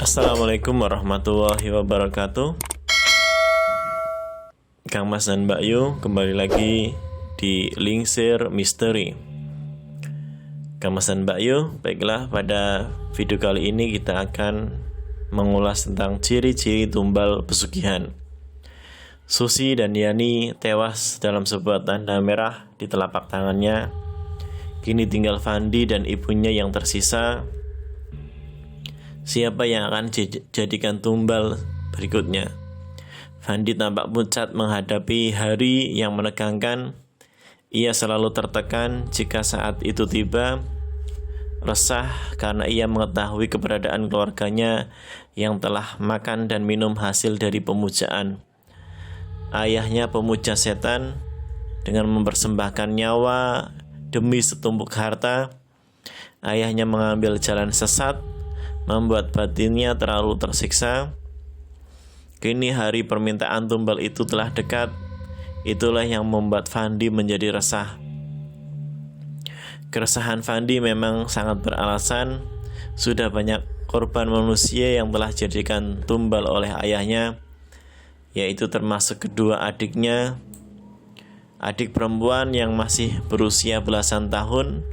Assalamualaikum warahmatullahi wabarakatuh. Kang Mas dan Mbak Yu kembali lagi di Lingsir Misteri. Kang Mas dan Mbak Yu, baiklah, pada video kali ini kita akan mengulas tentang ciri-ciri tumbal pesugihan. Susi dan Yani tewas dalam sebuah tanda merah di telapak tangannya. Kini tinggal Fandi dan ibunya yang tersisa. Siapa yang akan dijadikan tumbal berikutnya? Fandi tampak pucat menghadapi hari yang menegangkan. Ia selalu tertekan jika saat itu tiba. Resah karena ia mengetahui keberadaan keluarganya yang telah makan dan minum hasil dari pemujaan. Ayahnya pemuja setan dengan mempersembahkan nyawa demi setumpuk harta. Ayahnya mengambil jalan sesat, membuat batinnya terlalu tersiksa. Kini hari permintaan tumbal itu telah dekat. Itulah yang membuat Fandi menjadi resah. Keresahan Fandi memang sangat beralasan. Sudah banyak korban manusia yang telah dijadikan tumbal oleh ayahnya, yaitu termasuk kedua adiknya. Adik perempuan yang masih berusia belasan tahun.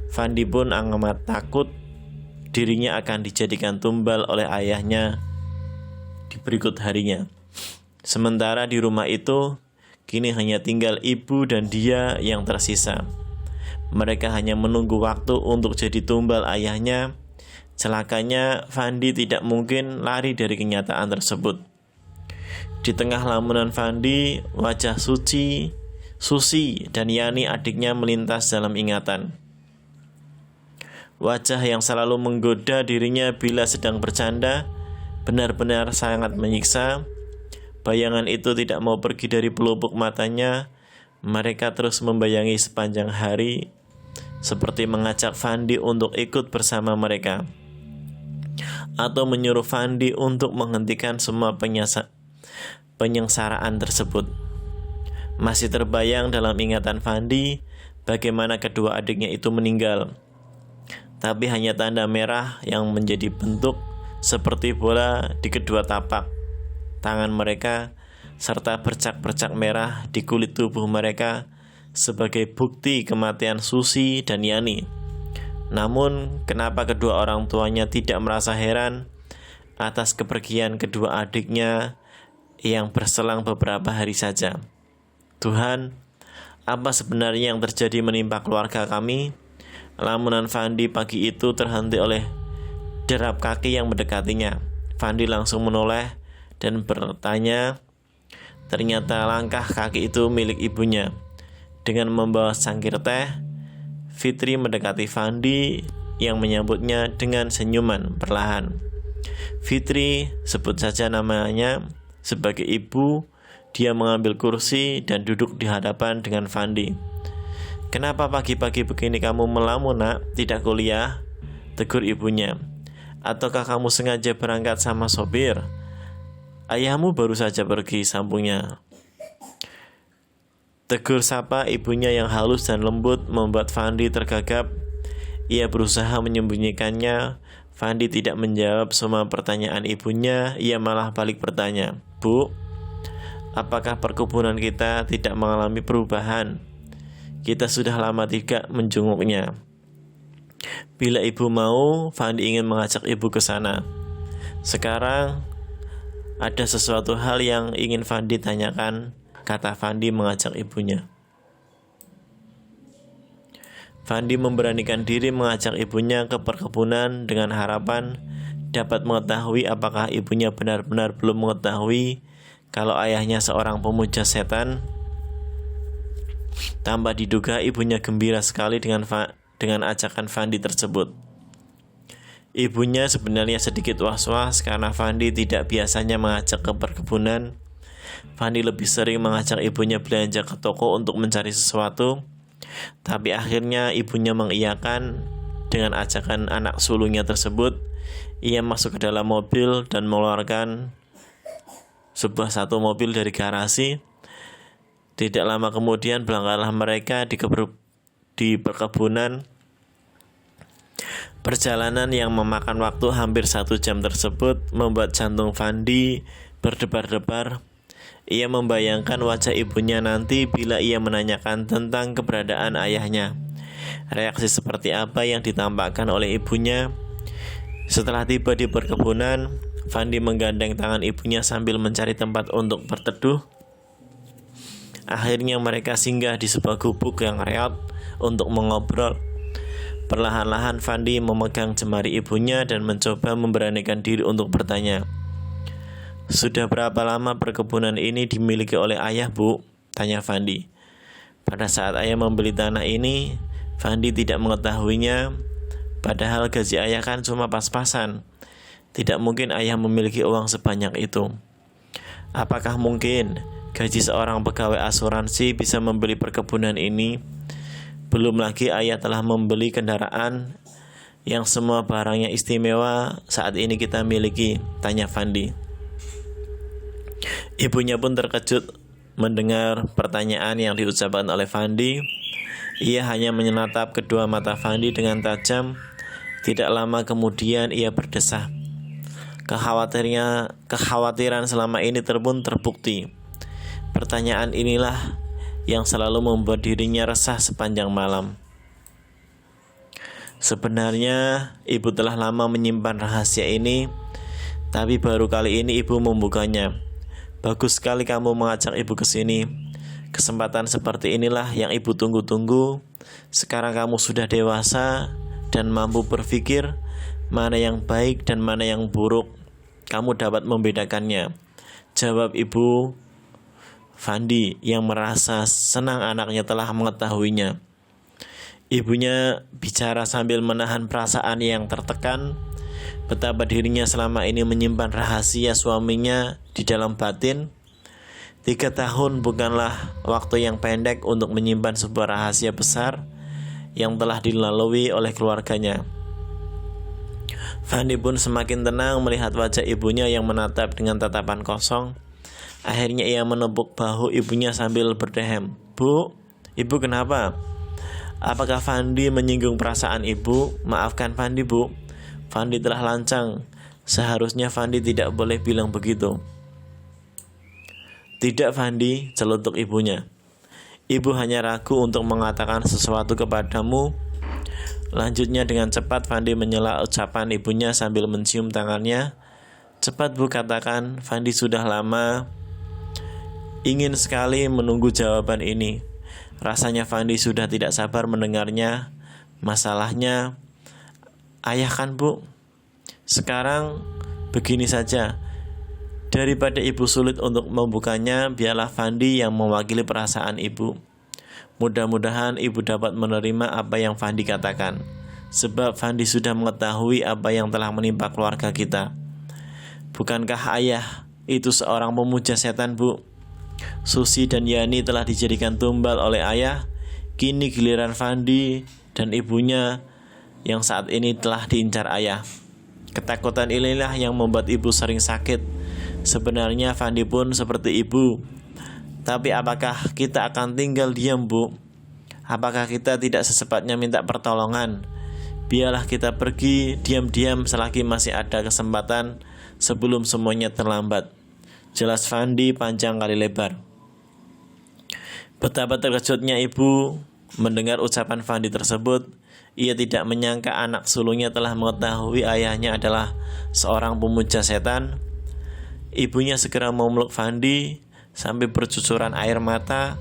Fandi pun amat takut dirinya akan dijadikan tumbal oleh ayahnya di berikut harinya. Sementara di rumah itu kini hanya tinggal ibu dan dia yang tersisa. Mereka hanya menunggu waktu untuk jadi tumbal ayahnya. Celakanya Fandi tidak mungkin lari dari kenyataan tersebut. Di tengah lamunan Fandi, wajah Susi dan Yani adiknya melintas dalam ingatan. Wajah yang selalu menggoda dirinya bila sedang bercanda, benar-benar sangat menyiksa. Bayangan itu tidak mau pergi dari pelupuk matanya. Mereka terus membayangi sepanjang hari, seperti mengajak Fandi untuk ikut bersama mereka, atau menyuruh Fandi untuk menghentikan semua penyengsaraan tersebut. Masih terbayang dalam ingatan Fandi bagaimana kedua adiknya itu meninggal. Tapi hanya tanda merah yang menjadi bentuk seperti bola di kedua tapak tangan mereka, serta bercak-bercak merah di kulit tubuh mereka sebagai bukti kematian Susi dan Yani. Namun, kenapa kedua orang tuanya tidak merasa heran atas kepergian kedua adiknya yang berselang beberapa hari saja? Tuhan, apa sebenarnya yang terjadi menimpa keluarga kami? Lamunan Fandi pagi itu terhenti oleh derap kaki yang mendekatinya. Fandi langsung menoleh dan bertanya. Ternyata langkah kaki itu milik ibunya. Dengan membawa cangkir teh, Fitri mendekati Fandi yang menyambutnya dengan senyuman perlahan. Fitri, sebut saja namanya, sebagai ibu. Dia mengambil kursi dan duduk di hadapan dengan Fandi. "Kenapa pagi-pagi begini kamu melamun, nak? Tidak kuliah?" tegur ibunya. "Ataukah kamu sengaja berangkat sama sopir?" "Ayahmu baru saja pergi," sambungnya. Tegur sapa ibunya yang halus dan lembut membuat Fandi tergagap. Ia berusaha menyembunyikannya. Fandi tidak menjawab semua pertanyaan ibunya. Ia malah balik bertanya, "Bu, apakah perkebunan kita tidak mengalami perubahan? Kita sudah lama tidak menjenguknya." Bila ibu mau, Fandi ingin mengajak ibu ke sana. "Sekarang ada sesuatu hal yang ingin Fandi tanyakan," kata Fandi mengajak ibunya. Fandi memberanikan diri mengajak ibunya ke perkebunan dengan harapan dapat mengetahui apakah ibunya benar-benar belum mengetahui kalau ayahnya seorang pemuja setan. Tanpa diduga ibunya gembira sekali dengan ajakan Fandi tersebut. Ibunya sebenarnya sedikit was-was karena Fandi tidak biasanya mengajak ke perkebunan. Fandi lebih sering mengajak ibunya belanja ke toko untuk mencari sesuatu. Tapi akhirnya ibunya mengiyakan dengan ajakan anak sulungnya tersebut. Ia masuk ke dalam mobil dan mengeluarkan satu mobil dari garasi. Tidak lama kemudian berangkatlah mereka di perkebunan. Perjalanan yang memakan waktu hampir 1 jam tersebut membuat jantung Fandi berdebar-debar. Ia membayangkan wajah ibunya nanti bila ia menanyakan tentang keberadaan ayahnya. Reaksi seperti apa yang ditampakkan oleh ibunya? Setelah tiba di perkebunan, Fandi menggandeng tangan ibunya sambil mencari tempat untuk berteduh. Akhirnya mereka singgah di sebuah gubuk yang reot untuk mengobrol. Perlahan-lahan Fandi memegang jemari ibunya dan mencoba memberanikan diri untuk bertanya. "Sudah berapa lama perkebunan ini dimiliki oleh ayah, Bu?" tanya Fandi. Pada saat ayah membeli tanah ini, Fandi tidak mengetahuinya, padahal gaji ayah kan cuma pas-pasan. Tidak mungkin ayah memiliki uang sebanyak itu. Apakah mungkin gaji seorang pegawai asuransi bisa membeli perkebunan ini? Belum lagi ayah telah membeli kendaraan yang semua barangnya istimewa saat ini kita miliki, tanya Fandi. Ibunya pun terkejut mendengar pertanyaan yang diucapkan oleh Fandi. Ia hanya menatap kedua mata Fandi dengan tajam. Tidak lama kemudian ia berdesah. Kekhawatiran selama ini terbukti. Pertanyaan inilah yang selalu membuat dirinya resah sepanjang malam. Sebenarnya ibu telah lama menyimpan rahasia ini, tapi baru kali ini ibu membukanya. Bagus sekali kamu mengajak ibu ke sini. Kesempatan seperti inilah yang ibu tunggu-tunggu. Sekarang kamu sudah dewasa dan mampu berpikir mana yang baik dan mana yang buruk. Kamu dapat membedakannya, jawab ibu Fandi yang merasa senang anaknya telah mengetahuinya. Ibunya bicara sambil menahan perasaan yang tertekan. Betapa dirinya selama ini menyimpan rahasia suaminya di dalam batin. 3 tahun bukanlah waktu yang pendek untuk menyimpan sebuah rahasia besar yang telah dilalui oleh keluarganya. Fandi pun semakin tenang melihat wajah ibunya yang menatap dengan tatapan kosong. Akhirnya ia menepuk bahu ibunya sambil berdehem. "Bu, ibu kenapa? Apakah Fandi menyinggung perasaan ibu? Maafkan Fandi, Bu. Fandi telah lancang. Seharusnya Fandi tidak boleh bilang begitu." "Tidak, Fandi," celutuk ibunya. "Ibu hanya ragu untuk mengatakan sesuatu kepadamu." Lanjutnya dengan cepat Fandi menyela ucapan ibunya sambil mencium tangannya. "Cepat, Bu, katakan. Fandi sudah lama ingin sekali menunggu jawaban ini." Rasanya Fandi sudah tidak sabar mendengarnya. Masalahnya, ayah kan, Bu? Sekarang begini saja. Daripada ibu sulit untuk membukanya, biarlah Fandi yang mewakili perasaan ibu. Mudah-mudahan ibu dapat menerima apa yang Fandi katakan. Sebab Fandi sudah mengetahui apa yang telah menimpa keluarga kita. Bukankah ayah itu seorang pemuja setan, Bu? Susi dan Yani telah dijadikan tumbal oleh ayah. Kini giliran Fandi dan ibunya yang saat ini telah diincar ayah. Ketakutan inilah yang membuat ibu sering sakit. Sebenarnya Fandi pun seperti ibu. Tapi apakah kita akan tinggal diam, Bu? Apakah kita tidak secepatnya minta pertolongan? Biarlah kita pergi diam-diam selagi masih ada kesempatan sebelum semuanya terlambat. Jelas Fandi panjang kali lebar. Betapa terkejutnya ibu mendengar ucapan Fandi tersebut. Ia tidak menyangka anak sulungnya telah mengetahui ayahnya adalah seorang pemuja setan. Ibunya segera memeluk Fandi sampai bercucuran air mata.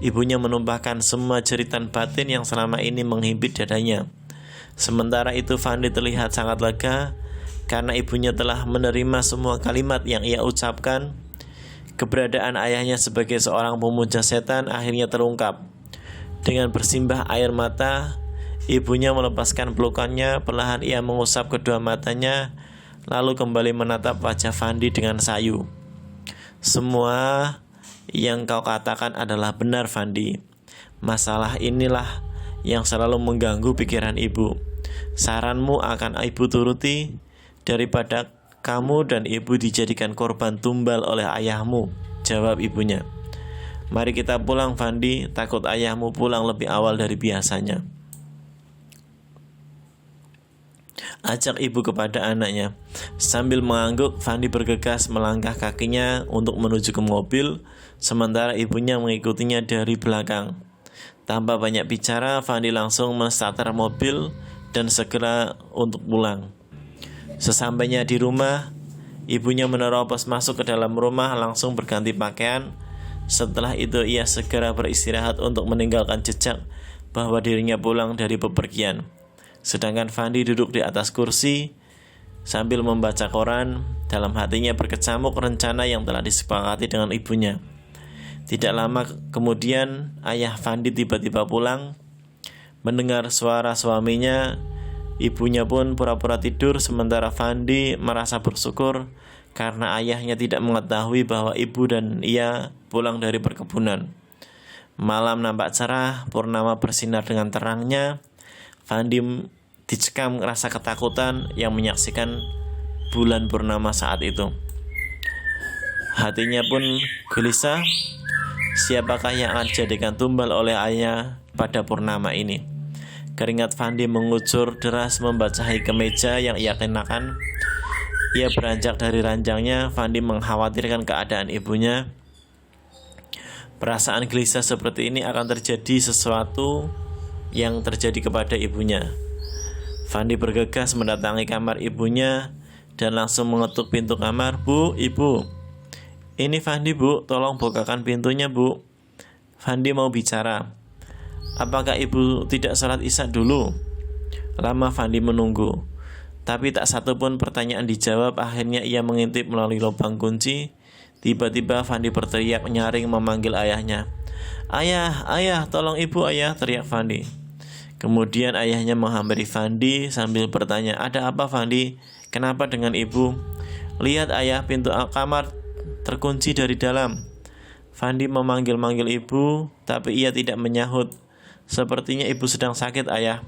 Ibunya menumpahkan semua jeritan batin yang selama ini menghimpit dadanya. Sementara itu Fandi terlihat sangat lega karena ibunya telah menerima semua kalimat yang ia ucapkan. Keberadaan ayahnya sebagai seorang pemuja setan akhirnya terungkap. Dengan bersimbah air mata, ibunya melepaskan pelukannya. Perlahan ia mengusap kedua matanya, lalu kembali menatap wajah Fandi dengan sayu. "Semua yang kau katakan adalah benar, Fandi. Masalah inilah yang selalu mengganggu pikiran ibu. Saranmu akan ibu turuti daripada kamu dan ibu dijadikan korban tumbal oleh ayahmu," jawab ibunya. "Mari kita pulang, Fandi. Takut ayahmu pulang lebih awal dari biasanya." ajak ibu kepada anaknya. Sambil mengangguk, Fandi bergegas melangkah kakinya untuk menuju ke mobil, sementara ibunya mengikutinya dari belakang. Tanpa banyak bicara, Fandi langsung menstarter mobil dan segera untuk pulang. Sesampainya di rumah, ibunya menerobos masuk ke dalam rumah langsung berganti pakaian. Setelah itu ia segera beristirahat untuk meninggalkan jejak bahwa dirinya pulang dari bepergian. Sedangkan Fandi duduk di atas kursi sambil membaca koran. Dalam hatinya berkecamuk rencana yang telah disepakati dengan ibunya. Tidak lama kemudian ayah Fandi tiba-tiba pulang. Mendengar suara suaminya, ibunya pun pura-pura tidur, sementara Fandi merasa bersyukur karena ayahnya tidak mengetahui bahwa ibu dan ia pulang dari perkebunan. Malam nampak cerah, purnama bersinar dengan terangnya. Fandi dicekam rasa ketakutan yang menyaksikan bulan purnama saat itu. Hatinya pun gelisah, siapakah yang akan dijadikan tumbal oleh ayah pada purnama ini? Keringat Fandi mengucur deras membasahi kemeja yang ia kenakan. Ia beranjak dari ranjangnya. Fandi mengkhawatirkan keadaan ibunya. Perasaan gelisah seperti ini akan terjadi sesuatu yang terjadi kepada ibunya. Fandi bergegas mendatangi kamar ibunya dan langsung mengetuk pintu kamar. "Bu, ibu. Ini Fandi, bu. Tolong bukakan pintunya, bu. Fandi mau bicara." "Apakah ibu tidak sholat isya dulu?" Lama Fandi menunggu, tapi tak satu pun pertanyaan dijawab. Akhirnya ia mengintip melalui lubang kunci. Tiba-tiba Fandi berteriak nyaring memanggil ayahnya. "Ayah, ayah, tolong ibu, ayah!" teriak Fandi. Kemudian ayahnya menghampiri Fandi sambil bertanya, "Ada apa, Fandi? Kenapa dengan ibu?" "Lihat ayah, pintu kamar terkunci dari dalam." Fandi memanggil-manggil ibu, tapi ia tidak menyahut. "Sepertinya ibu sedang sakit, ayah."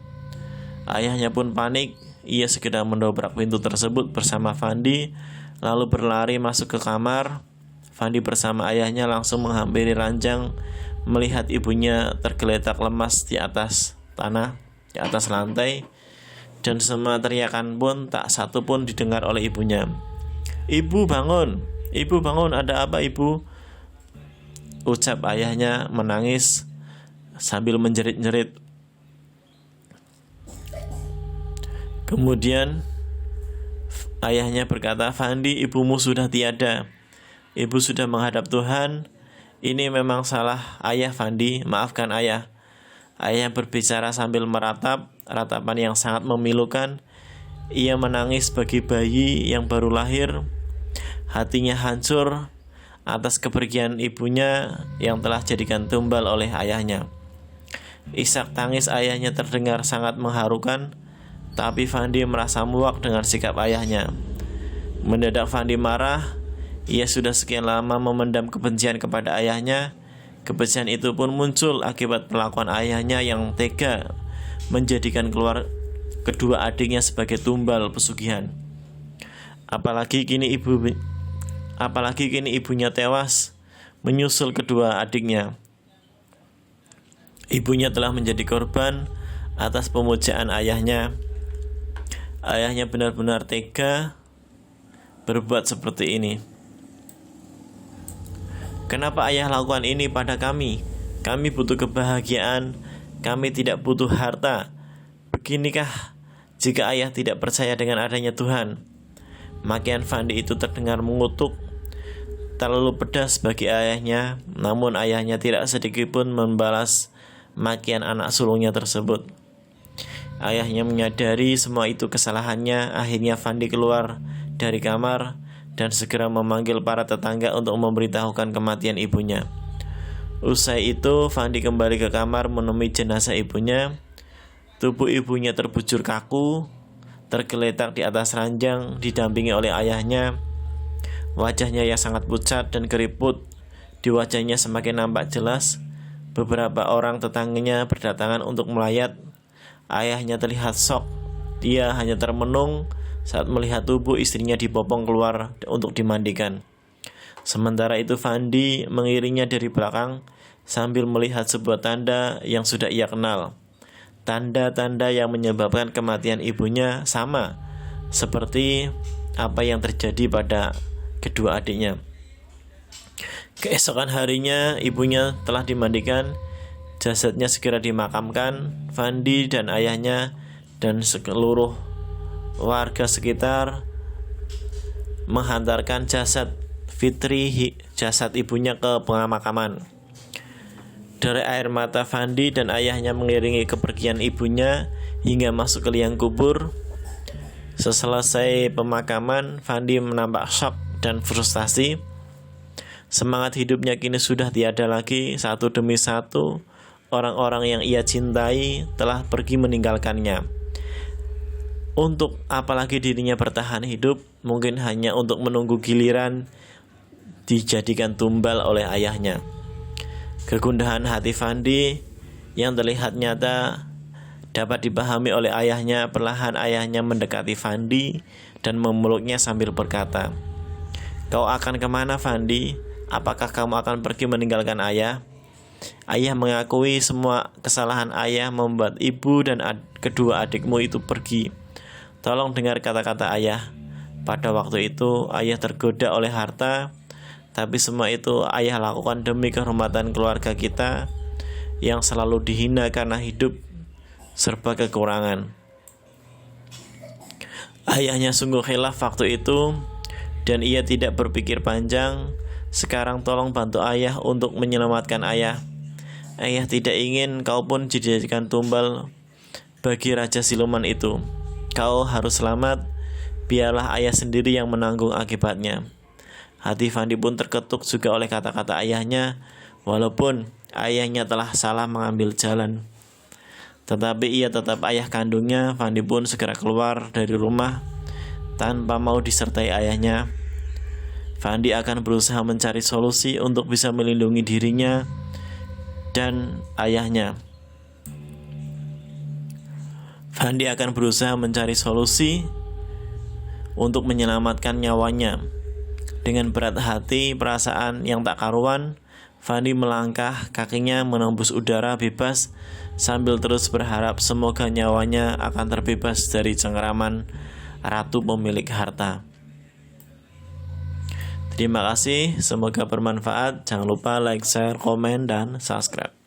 Ayahnya pun panik. Ia segera mendobrak pintu tersebut bersama Fandi, lalu berlari masuk ke kamar. Fandi bersama ayahnya langsung menghampiri ranjang, melihat ibunya tergeletak lemas di atas tanah, di atas lantai, dan semua teriakan pun tak satu pun didengar oleh ibunya. "Ibu bangun, ibu bangun, ada apa ibu?" ucap ayahnya menangis sambil menjerit-jerit. Kemudian ayahnya berkata, "Fandi, ibumu sudah tiada. Ibu sudah menghadap Tuhan. Ini memang salah ayah, Fandi. Maafkan ayah." Ayah berbicara sambil meratap, ratapan yang sangat memilukan. Ia menangis bagi bayi yang baru lahir. Hatinya hancur atas kepergian ibunya yang telah jadikan tumbal oleh ayahnya. Isak tangis ayahnya terdengar sangat mengharukan, tapi Fandi merasa muak dengan sikap ayahnya. Mendadak Fandi marah. Ia sudah sekian lama memendam kebencian kepada ayahnya. Kebencian itu pun muncul akibat perlakuan ayahnya yang tega menjadikan kedua adiknya sebagai tumbal pesugihan. Apalagi kini ibunya tewas menyusul kedua adiknya. Ibunya telah menjadi korban atas pemujaan ayahnya. Ayahnya benar-benar tega berbuat seperti ini. "Kenapa ayah lakukan ini pada kami? Kami butuh kebahagiaan, kami tidak butuh harta. Beginikah jika ayah tidak percaya dengan adanya Tuhan?" Makian Fandi itu terdengar mengutuk terlalu pedas bagi ayahnya, namun ayahnya tidak sedikit pun membalas makian anak sulungnya tersebut. Ayahnya menyadari semua itu kesalahannya. Akhirnya Fandi keluar dari kamar dan segera memanggil para tetangga untuk memberitahukan kematian ibunya. Usai itu Fandi kembali ke kamar menemui jenazah ibunya. Tubuh ibunya terbujur kaku, tergeletak di atas ranjang didampingi oleh ayahnya. Wajahnya yang sangat pucat dan keriput di wajahnya semakin nampak jelas. Beberapa orang tetangganya berdatangan untuk melayat. Ayahnya terlihat shock. Dia hanya termenung saat melihat tubuh istrinya dibopong keluar untuk dimandikan. Sementara itu Fandi mengiringnya dari belakang sambil melihat sebuah tanda yang sudah ia kenal. tanda-tanda yang menyebabkan kematian ibunya sama seperti apa yang terjadi pada kedua adiknya. Keesokan harinya ibunya telah dimandikan, jasadnya segera dimakamkan. Fandi dan ayahnya dan seluruh warga sekitar menghantarkan jasad Fitri, jasad ibunya ke pemakaman. Dari air mata Fandi dan ayahnya mengiringi kepergian ibunya hingga masuk ke liang kubur. Seselesai pemakaman, Fandi menampak shock dan frustasi. Semangat hidupnya kini sudah tiada lagi. Satu demi satu, orang-orang yang ia cintai telah pergi meninggalkannya. Untuk apalagi dirinya bertahan hidup, mungkin hanya untuk menunggu giliran dijadikan tumbal oleh ayahnya. Kegundahan hati Fandi yang terlihat nyata dapat dipahami oleh ayahnya. Perlahan ayahnya mendekati Fandi dan memeluknya sambil berkata, "Kau akan kemana, Fandi? Apakah kamu akan pergi meninggalkan ayah?" Ayah mengakui semua kesalahan ayah membuat ibu dan kedua adikmu itu pergi. Tolong dengar kata-kata ayah. Pada waktu itu ayah tergoda oleh harta, tapi semua itu ayah lakukan demi kehormatan keluarga kita yang selalu dihina karena hidup serba kekurangan. Ayahnya sungguh khilaf waktu itu dan ia tidak berpikir panjang. Sekarang tolong bantu ayah untuk menyelamatkan ayah. Ayah tidak ingin kau pun dijadikan tumbal bagi raja siluman itu. Kau harus selamat, biarlah ayah sendiri yang menanggung akibatnya. Hati Fandi pun terketuk juga oleh kata-kata ayahnya, walaupun ayahnya telah salah mengambil jalan. Tetapi ia tetap ayah kandungnya. Fandi pun segera keluar dari rumah tanpa mau disertai ayahnya. Fandi akan berusaha mencari solusi untuk bisa melindungi dirinya dan ayahnya. Fandi akan berusaha mencari solusi untuk menyelamatkan nyawanya. Dengan berat hati, perasaan yang tak karuan, Fandi melangkah, kakinya menembus udara bebas sambil terus berharap semoga nyawanya akan terbebas dari cengkeraman ratu pemilik harta. Terima kasih, semoga bermanfaat. Jangan lupa like, share, komen, dan subscribe.